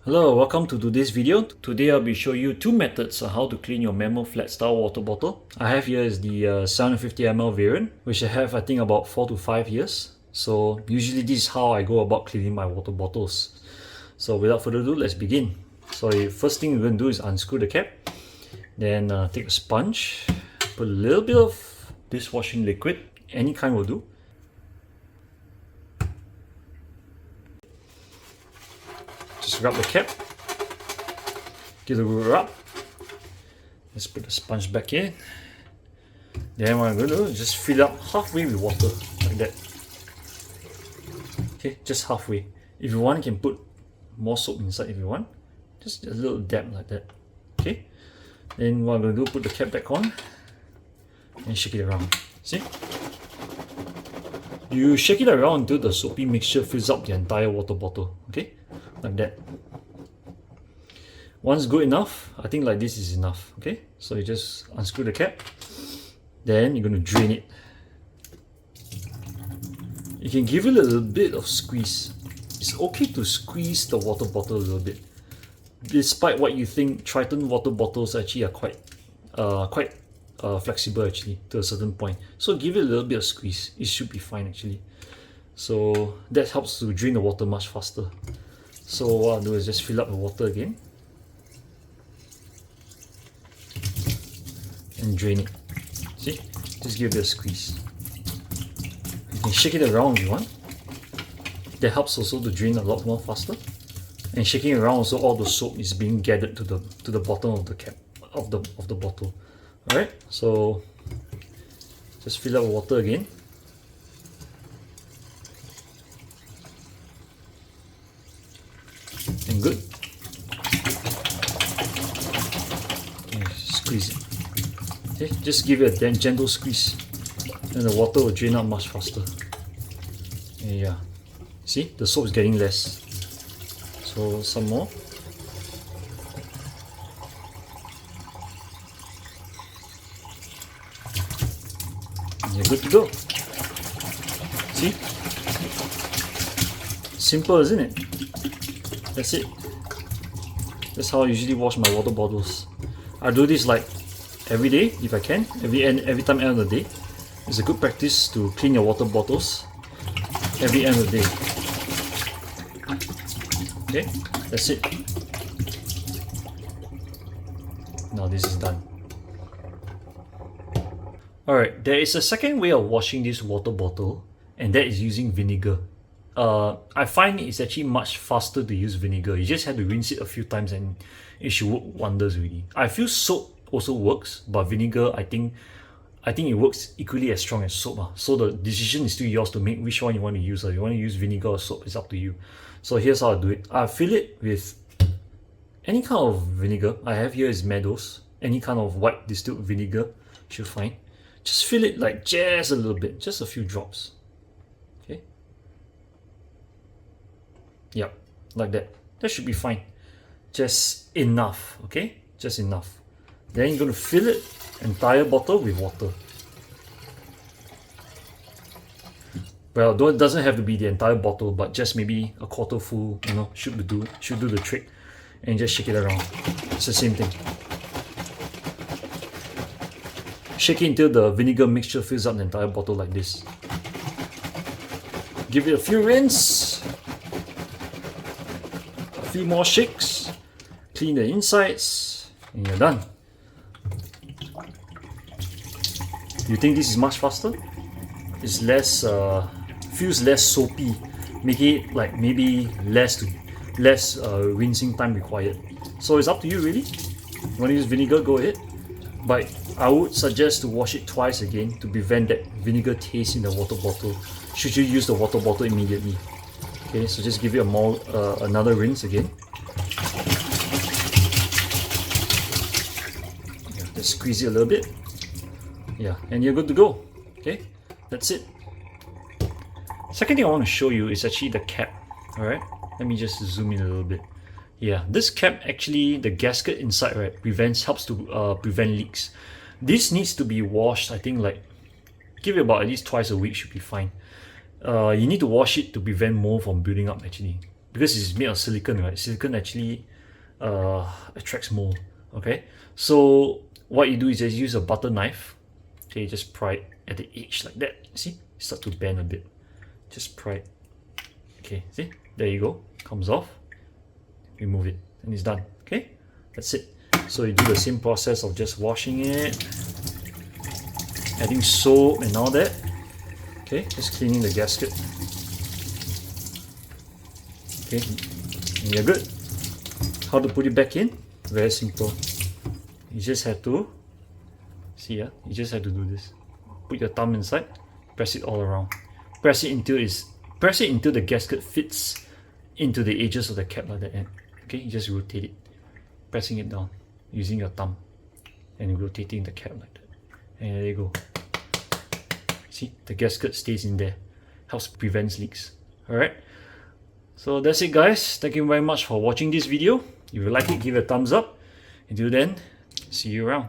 Hello, welcome to today's video. Today I'll be showing you two methods on how to clean your Memo flat style water bottle. I have here is the 750 ml variant, which I have I think about 4 to 5 years. So usually this is how I go about cleaning my water bottles. So without further ado, let's begin. So the first thing we're going to do is unscrew the cap. Then take a sponge, put a little bit of dishwashing liquid, any kind will do. Just rub the cap, give it a rub. Let's put the sponge back in. Then what I'm going to do is just fill up halfway with water, like that. Okay, just halfway. If you want, you can put more soap inside if you want. Just a little dab like that. Okay. Then what I'm going to do, put the cap back on and shake it around. See? You shake it around until the soapy mixture fills up the entire water bottle. Okay? Like that. Once good enough, I think like this is enough. Okay, so you just unscrew the cap, then you're going to drain it. You can give it a little bit of squeeze. It's okay to squeeze the water bottle a little bit. Despite what you think, Triton water bottles actually are quite flexible actually to a certain point. So give it a little bit of squeeze. It should be fine actually. So that helps to drain the water much faster. So what I'll do is just fill up the water again and drain it. See? Just give it a squeeze. You can shake it around if you want. That helps also to drain a lot more faster. And shaking around also, all the soap is being gathered to the bottom of the cap of the bottle. Alright, so just fill up water again. And good. Okay, squeeze it. Okay, just give it a gentle squeeze, and the water will drain out much faster. And yeah, see, the soap is getting less. So some more. And you're good to go. See? Simple, isn't it? That's it. That's how I usually wash my water bottles. I do this like every day if I can. Every time end of the day. It's a good practice to clean your water bottles every end of the day. Okay, that's it. Now this is done. Alright, there is a second way of washing this water bottle, and that is using vinegar. I find it's actually much faster to use vinegar. You just have to rinse it a few times and it should work wonders really. I feel soap also works, but vinegar I think it works equally as strong as soap. So the decision is still yours to make which one you want to use. You want to use vinegar or soap, it's up to you. So here's how I do it. I fill it with any kind of vinegar. I have here is Meadows. Any kind of white distilled vinegar should fine. Just fill it like just a little bit, just a few drops. Okay. Yep, like that. That should be fine. Just enough, okay? Just enough. Then you're going to fill it entire bottle with water. Well, though it doesn't have to be the entire bottle, but just maybe a quarter full, you know, should do the trick. And just shake it around. It's the same thing. Shake it until the vinegar mixture fills up the entire bottle like this. Give it a few rinse. A few more shakes. Clean the insides. And you're done. You think this is much faster? It's less, feels less soapy. Make it like maybe less rinsing time required. So it's up to you really. You want to use vinegar, go ahead. But I would suggest to wash it twice again to prevent that vinegar taste in the water bottle. Should you use the water bottle immediately? Okay, so just give it another rinse again. Yeah, just squeeze it a little bit. Yeah, and you're good to go. Okay, that's it. Second thing I want to show you is actually the cap. Alright, let me just zoom in a little bit. Yeah, this cap actually, the gasket inside, right, helps to prevent leaks. This needs to be washed, I think like, give it about at least twice a week should be fine. You need to wash it to prevent mold from building up actually. because it's made of silicone, right? Silicone actually attracts mold. Okay, so what you do is just use a butter knife. Okay, just pry it at the edge like that. See, start to bend a bit. Just pry it. Okay, see, there you go. Comes off. Remove it, and it's done. Okay, that's it. So you do the same process of just washing it, adding soap and all that. Okay, just cleaning the gasket. Okay, and you're good. How to put it back in? Very simple. You just have to see, you just have to do this. Put your thumb inside, press it all around. Press it until the gasket fits into the edges of the cap like that. Okay, you just rotate it, pressing it down using your thumb and rotating the cap like that. And there you go. See, the gasket stays in there. Helps prevent leaks. Alright. So that's it, guys. Thank you very much for watching this video. If you like it, give it a thumbs up. Until then, see you around.